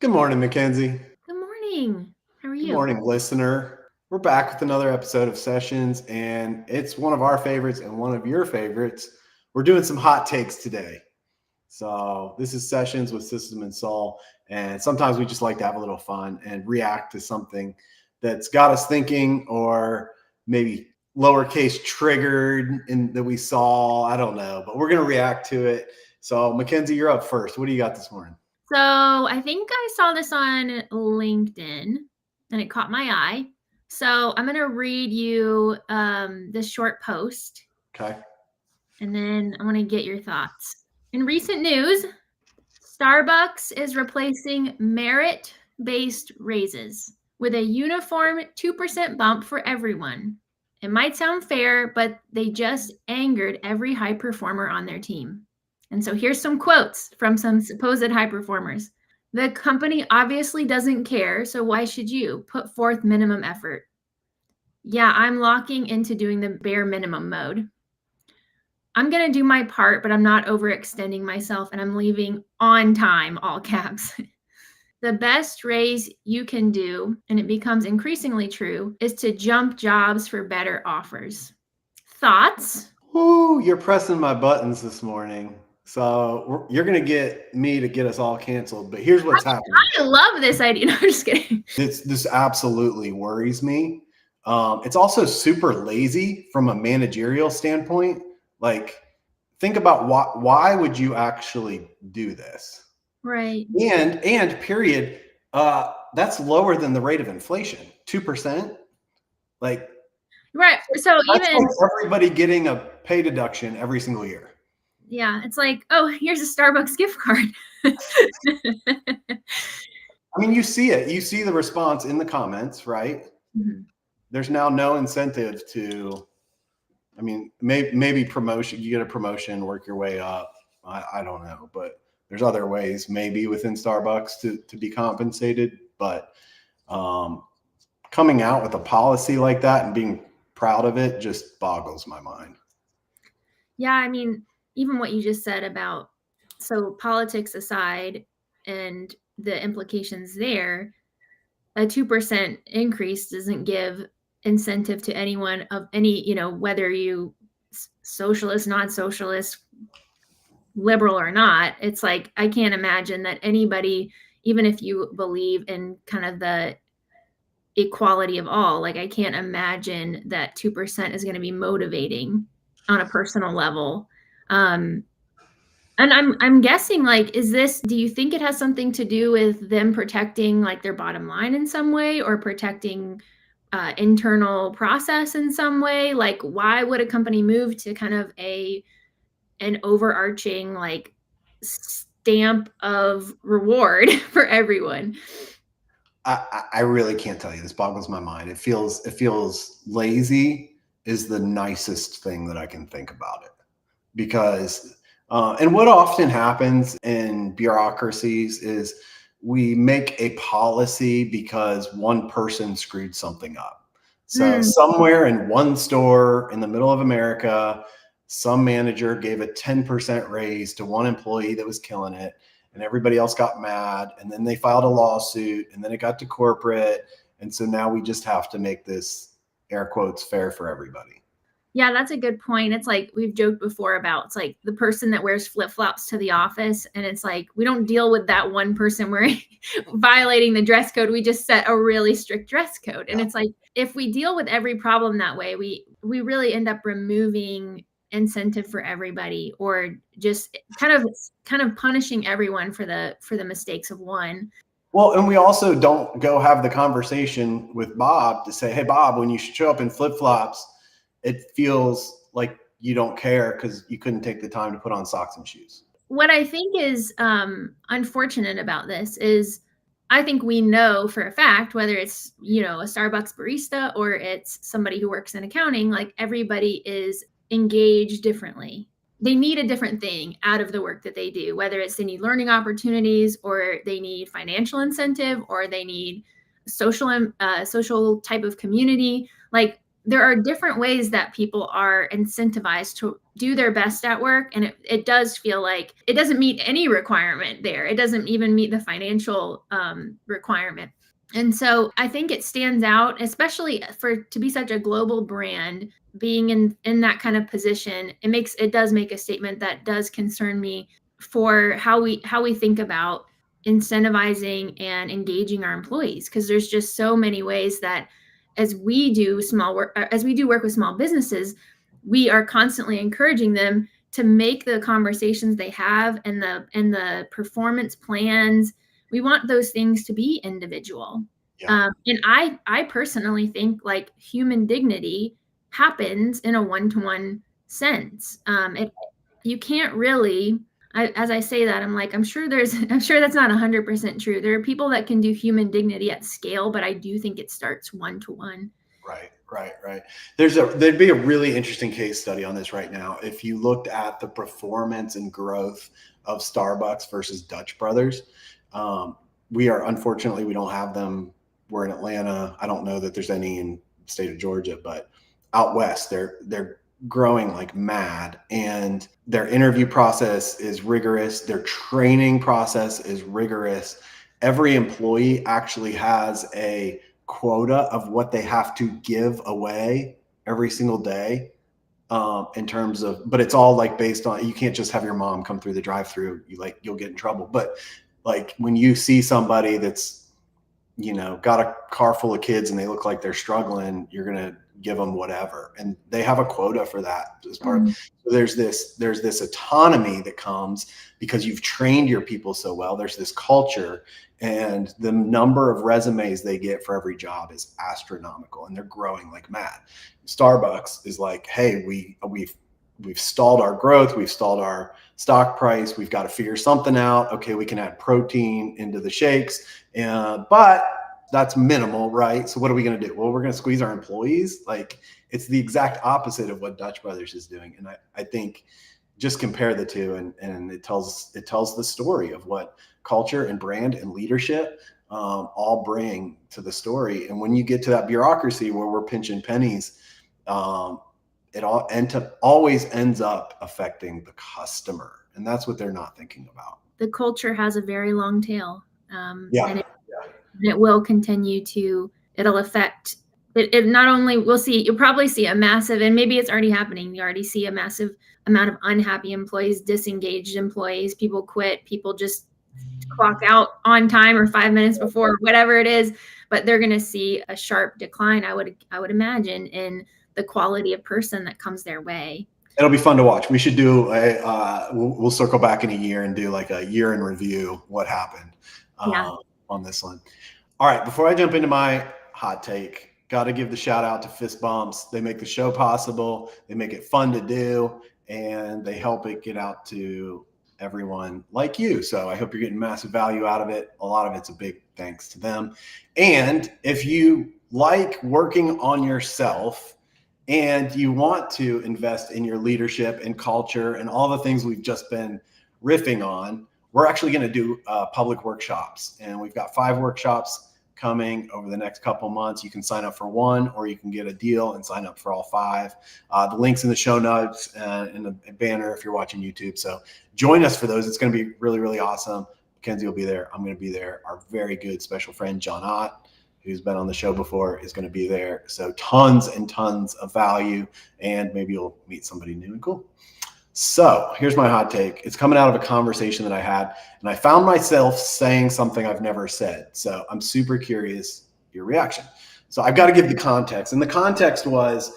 Good morning, McKenzie. Good morning. How are Good you? morning, listener. We're back with another episode of Sessions, and it's one of our favorites and one of your favorites. We're doing some hot takes today. So, this is Sessions with System and Soul, and sometimes we just like to have a little fun and react to something that's got us thinking or maybe lowercase triggered in that we saw. I don't know, but we're going to react to it. So, McKenzie, you're up first. What do you got this morning? So I think I saw this on LinkedIn and it caught my eye. So I'm going to read you this short post Okay. and then I want to get your thoughts. In recent news, Starbucks is replacing merit-based raises with a uniform 2% bump for everyone. It might sound fair, but they just angered every high performer on their team. And so here's some quotes from some supposed high performers. The company obviously doesn't care, so why should you put forth minimum effort? Yeah, I'm locking into doing the bare minimum mode. I'm going to do my part, but I'm not overextending myself and I'm leaving on time, all caps. The best raise you can do, and it becomes increasingly true, is to jump jobs for better offers. Thoughts? Ooh, you're pressing my buttons this morning. So you're going to get me to get us all canceled. But here's what's happening. I love this idea. No, I'm just kidding. This absolutely worries me. It's also super lazy from a managerial standpoint. Like, think about why would you actually do this? Right. And period. That's lower than the rate of inflation, 2%. Like Right. So that's even, like everybody getting a pay deduction every single year. yeah, it's like, oh, here's a Starbucks gift card. I mean, you see it. You see the response in the comments, right? Mhm. There's now no incentive to, I mean, maybe promotion. You get a promotion, work your way up. I don't know, but there's other ways maybe within Starbucks to be compensated. But coming out with a policy like that and being proud of it just boggles my mind. Yeah, I mean, even what you just said about, so politics aside and the implications there, a 2% increase doesn't give incentive to anyone of any, whether you socialist, non-socialist, liberal or not. It's like, I can't imagine that anybody, even if you believe in kind of the equality of all, like I can't imagine that 2% is going to be motivating on a personal level. Um, and I'm guessing, like, do you think it has something to do with them protecting like their bottom line in some way, or protecting internal process in some way? Like, why would a company move to kind of an overarching like stamp of reward for everyone? I really can't tell you. This boggles my mind. It feels lazy is the nicest thing that I can think about it because and what often happens in bureaucracies is we make a policy because one person screwed something up. So Mm, somewhere in one store in the middle of America, some manager gave a 10% raise to one employee that was killing it, and everybody else got mad, and then they filed a lawsuit, and then it got to corporate, and so now we just have to make this air quotes fair for everybody. yeah, that's a good point. It's like we've joked before about, it's like the person that wears flip-flops to the office, and it's like we don't deal with that one person wearing violating the dress code. We just set a really strict dress code. And Yeah. it's like if we deal with every problem that way, we really end up removing incentive for everybody, or just kind of punishing everyone for the mistakes of one. Well, and we also don't go have the conversation with Bob to say, hey, Bob, when you show up in flip flops, it feels like you don't care because you couldn't take the time to put on socks and shoes. What I think is unfortunate about this is I think we know for a fact, whether it's, a Starbucks barista or it's somebody who works in accounting, like everybody is engaged differently. They need a different thing out of the work that they do, whether it's they need learning opportunities, or they need financial incentive, or they need social type of community. Like there are different ways that people are incentivized to do their best at work. And it does feel like it doesn't meet any requirement there. It doesn't even meet the financial requirement. And so I think it stands out, especially to be such a global brand, being in that kind of position. It does make a statement that does concern me for how we think about incentivizing and engaging our employees, because there's just so many ways that as we do work with small businesses, we are constantly encouraging them to make the conversations they have and the performance plans. We want those things to be individual. Yeah. And I personally think like human dignity happens in a one-to-one sense. You can't really, as I say that, I'm like, I'm sure that's not 100% true. There are people that can do human dignity at scale, but I do think it starts one-to-one. Right. There'd be a really interesting case study on this right now. If you looked at the performance and growth of Starbucks versus Dutch Brothers, we don't have them. We're in Atlanta. I don't know that there's any in the state of Georgia, but out west, they're growing like mad, and their interview process is rigorous. Their training process is rigorous. Every employee actually has a quota of what they have to give away every single day, in terms of, but it's all like based on, you can't just have your mom come through the drive-through. You'll get in trouble. But like when you see somebody that's, got a car full of kids and they look like they're struggling, you're going to give them whatever. And they have a quota for that as part of, so there's this autonomy that comes because you've trained your people so well. There's this culture, and the number of resumes they get for every job is astronomical, and they're growing like mad. Starbucks is like, hey, we've stalled our growth. We've stalled our stock price. We've got to figure something out. Okay, we can add protein into the shakes, but that's minimal, right? So what are we going to do? Well, we're going to squeeze our employees. Like, it's the exact opposite of what Dutch Brothers is doing. And I think just compare the two, and it tells the story of what culture and brand and leadership all bring to the story. And when you get to that bureaucracy where we're pinching pennies, it always ends up affecting the customer, and that's what they're not thinking about. The culture has a very long tail, Yeah. and it will continue to. It'll affect it. Not only you'll probably see a massive, and maybe it's already happening. You already see a massive amount of unhappy employees, disengaged employees. People quit. People just clock out on time or 5 minutes before, whatever it is. But they're going to see a sharp decline, I would imagine, in the quality of person that comes their way. It'll be fun to watch. We should do we'll circle back in a year and do like a year in review, what happened on this one. All right. Before I jump into my hot take, got to give the shout out to Fist Bumps. They make the show possible. They make it fun to do, and they help it get out to everyone like you. So I hope you're getting massive value out of it. A lot of it's a big thanks to them. And if you like working on yourself and you want to invest in your leadership and culture and all the things we've just been riffing on, we're actually going to do public workshops. And we've got 5 workshops coming over the next couple months. You can sign up for one, or you can get a deal and sign up for all 5. The link's in the show notes and in the banner if you're watching YouTube. So join us for those. It's going to be really, really awesome. McKenzie will be there. I'm going to be there. Our very good special friend, John Ott, who's been on the show before, is going to be there. So tons and tons of value, and maybe you'll meet somebody new and cool. So here's my hot take. It's coming out of a conversation that I had, and I found myself saying something I've never said. So I'm super curious your reaction. So I've got to give the context. And the context was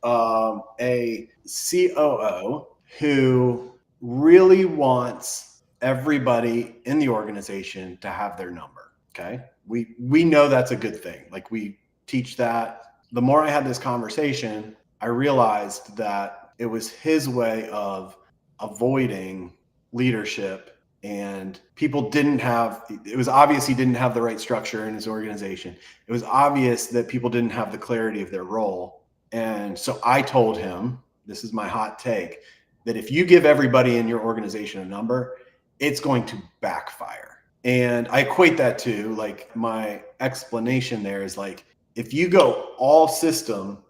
a COO who really wants everybody in the organization to have their number. Okay. We know that's a good thing. Like, we teach that. The more I had this conversation, I realized that it was his way of avoiding leadership, and people it was obvious he didn't have the right structure in his organization. It was obvious that people didn't have the clarity of their role. And so I told him, this is my hot take, that if you give everybody in your organization a number, it's going to backfire. And I equate that to, like, my explanation there is like, if you go all system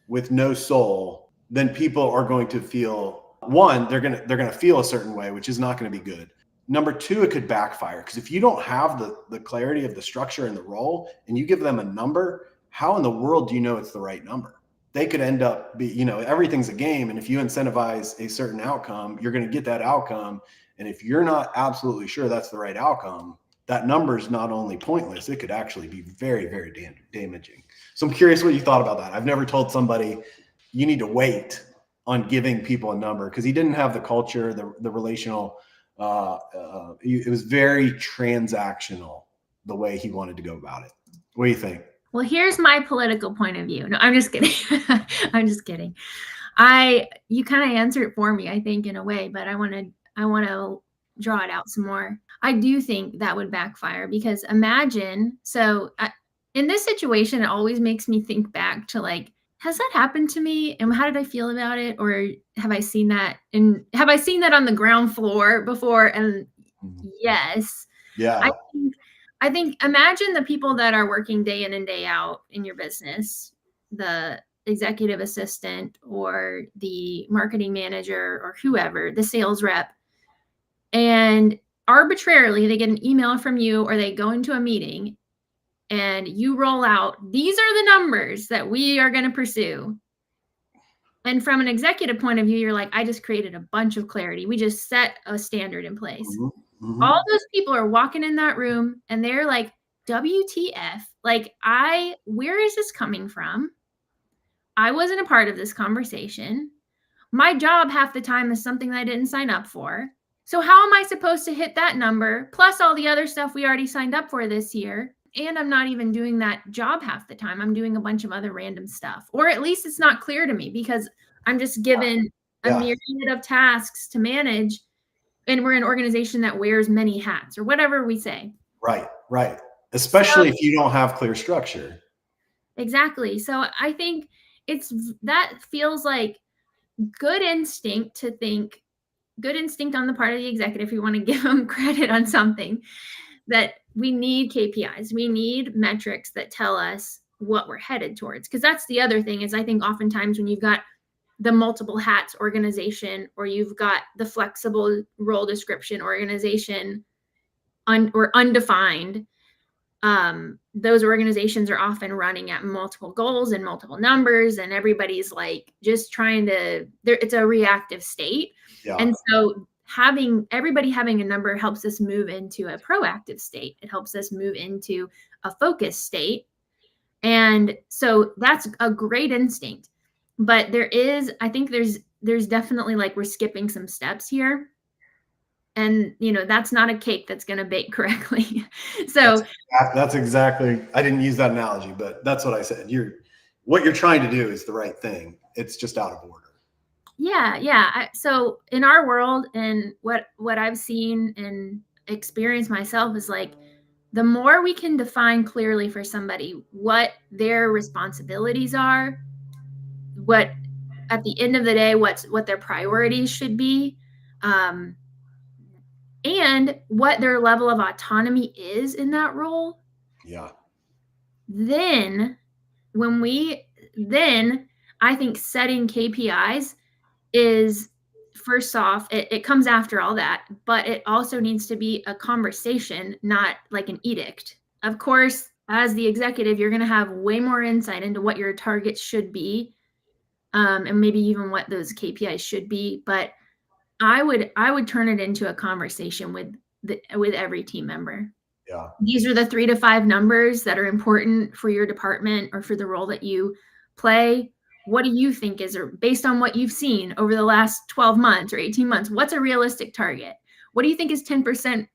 with no soul, then people are going to feel, one, they're gonna feel a certain way, which is not going to be good. Number two, it could backfire, because if you don't have the clarity of the structure and the role, and you give them a number, how in the world do you know it's the right number? They could end up everything's a game, and if you incentivize a certain outcome, you're going to get that outcome. And if you're not absolutely sure that's the right outcome, that number is not only pointless, it could actually be very, very damaging. So I'm curious what you thought about that. I've never told somebody you need to wait on giving people a number, because he didn't have the culture, the relational. It was very transactional the way he wanted to go about it. What do you think? Well, here's my political point of view. No, I'm just kidding. I'm just kidding. You kind of answered it for me, I think, in a way, but I want to draw it out some more. I do think that would backfire, because imagine, in this situation, it always makes me think back to, like, has that happened to me? And how did I feel about it? Or have I seen that? And have I seen that on the ground floor before? And yes. Yeah. I think imagine the people that are working day in and day out in your business, the executive assistant or the marketing manager or whoever, the sales rep, and arbitrarily they get an email from you, or they go into a meeting and you roll out, these are the numbers that we are going to pursue. And from an executive point of view, you're like, I just created a bunch of clarity. We just set a standard in place. Mm-hmm. All those people are walking in that room and they're like, WTF? Like, where is this coming from? I wasn't a part of this conversation. My job half the time is something that I didn't sign up for. So how am I supposed to hit that number, plus all the other stuff we already signed up for this year? And I'm not even doing that job half the time. I'm doing a bunch of other random stuff. Or at least it's not clear to me, because I'm just given a myriad of tasks to manage. And we're an organization that wears many hats, or whatever we say. Right. Especially if you don't have clear structure. Exactly. So I think that feels like good instinct on the part of the executive, if you want to give them credit on something, that we need KPIs. We need metrics that tell us what we're headed towards. Because that's the other thing, is I think oftentimes when you've got the multiple hats organization, or you've got the flexible role description organization, or undefined, those organizations are often running at multiple goals and multiple numbers, and everybody's like just it's a reactive state. Yeah. And so everybody having a number helps us move into a proactive state. It helps us move into a focused state. And so that's a great instinct. But I think there's definitely, like, we're skipping some steps here. And, that's not a cake that's going to bake correctly. So that's exactly, I didn't use that analogy, but that's what I said. What you're trying to do is the right thing. It's just out of order. Yeah. So in our world, and what I've seen and experienced myself, is like, the more we can define clearly for somebody what their responsibilities are, what at the end of the day, what their priorities should be, and what their level of autonomy is in that role. Yeah. Then I think setting KPIs is, first off, it comes after all that, but it also needs to be a conversation, not like an edict. Of course, as the executive, you're going to have way more insight into what your targets should be, and maybe even what those KPIs should be. But I would turn it into a conversation with every team member. Yeah. These are the 3 to 5 numbers that are important for your department or for the role that you play. What do you think based on what you've seen over the last 12 months or 18 months, what's a realistic target? What do you think is 10%,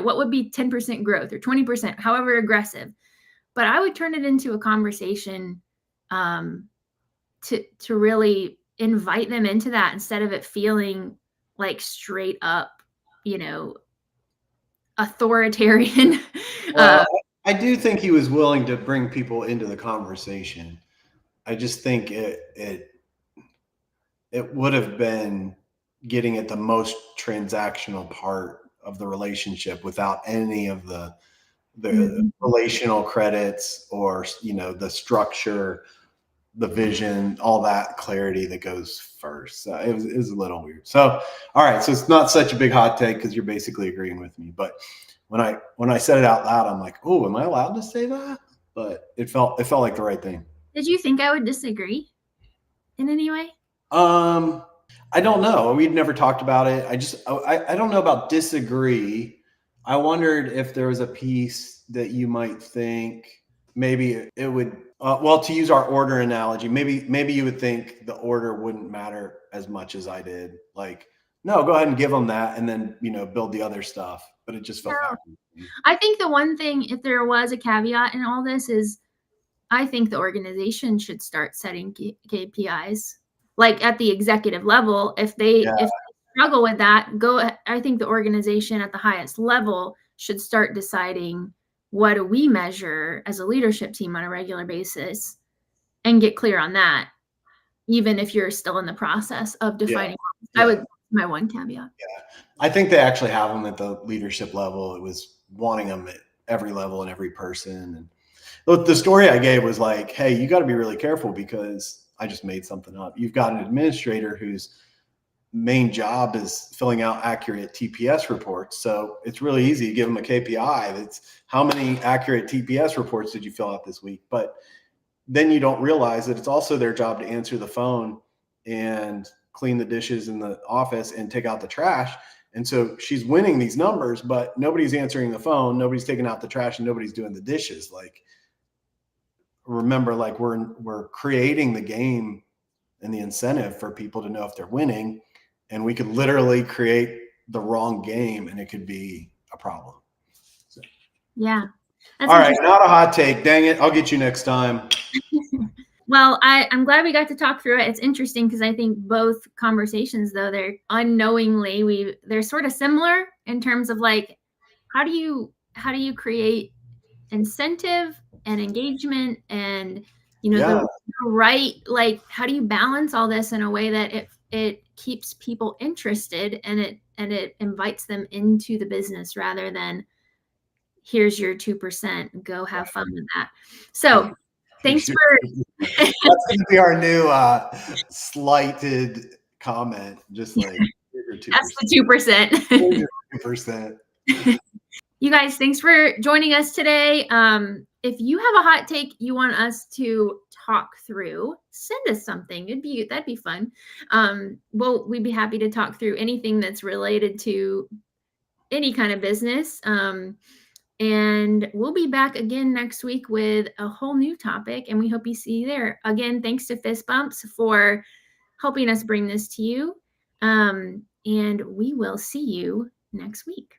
what would be 10% growth or 20%, however aggressive? But I would turn it into a conversation to really invite them into that, instead of it feeling like straight up, authoritarian. Well, I do think he was willing to bring people into the conversation. I just think it would have been getting at the most transactional part of the relationship without any of the relational credits or, the structure. the vision, all that clarity that goes first. So it was a little weird. So, all right. So it's not such a big hot take because you're basically agreeing with me. But when I said it out loud, I'm like, oh, am I allowed to say that? But it felt like the right thing. Did you think I would disagree in any way? I don't know. We'd never talked about it. I don't know about disagree. I wondered if there was a piece that you might think maybe it would, well, to use our order analogy, maybe you would think the order wouldn't matter as much as I did. Like, no, go ahead and give them that and then, build the other stuff. But it just felt backwards. I think the one thing, if there was a caveat in all this, is I think the organization should start setting KPIs, like at the executive level. If they struggle with that, I think the organization at the highest level should start deciding, what do we measure as a leadership team on a regular basis, and get clear on that, even if you're still in the process of defining. I would, my one caveat. I think they actually have them at the leadership level. It was wanting them at every level and every person. And the story I gave was like, hey, you got to be really careful because I just made something up. You've got an administrator whose main job is filling out accurate TPS reports. So it's really easy to give them a KPI. That's how many accurate TPS reports did you fill out this week? But then you don't realize that it's also their job to answer the phone and clean the dishes in the office and take out the trash. And so she's winning these numbers, but nobody's answering the phone, nobody's taking out the trash, and nobody's doing the dishes. Like, remember, like we're creating the game and the incentive for people to know if they're winning, and we could literally create the wrong game and it could be a problem. So. Yeah. All right, not a hot take. Dang it. I'll get you next time. Well, I'm glad we got to talk through it. It's interesting because I think both conversations, though, they're unknowingly, they're sort of similar in terms of like, how do you create incentive and engagement and, the right, like, how do you balance all this in a way that it keeps people interested and it invites them into the business rather than, here's your 2%, go have fun with that. So thanks for that's going to be our new slighted comment. Just like, that's the 2%. 2%. You guys, thanks for joining us today. If you have a hot take you want us to talk through, send us something. That'd be fun. We'd be happy to talk through anything that's related to any kind of business. And we'll be back again next week with a whole new topic, and we hope you see you there. Again, thanks to Fist Bumps for helping us bring this to you. And we will see you next week.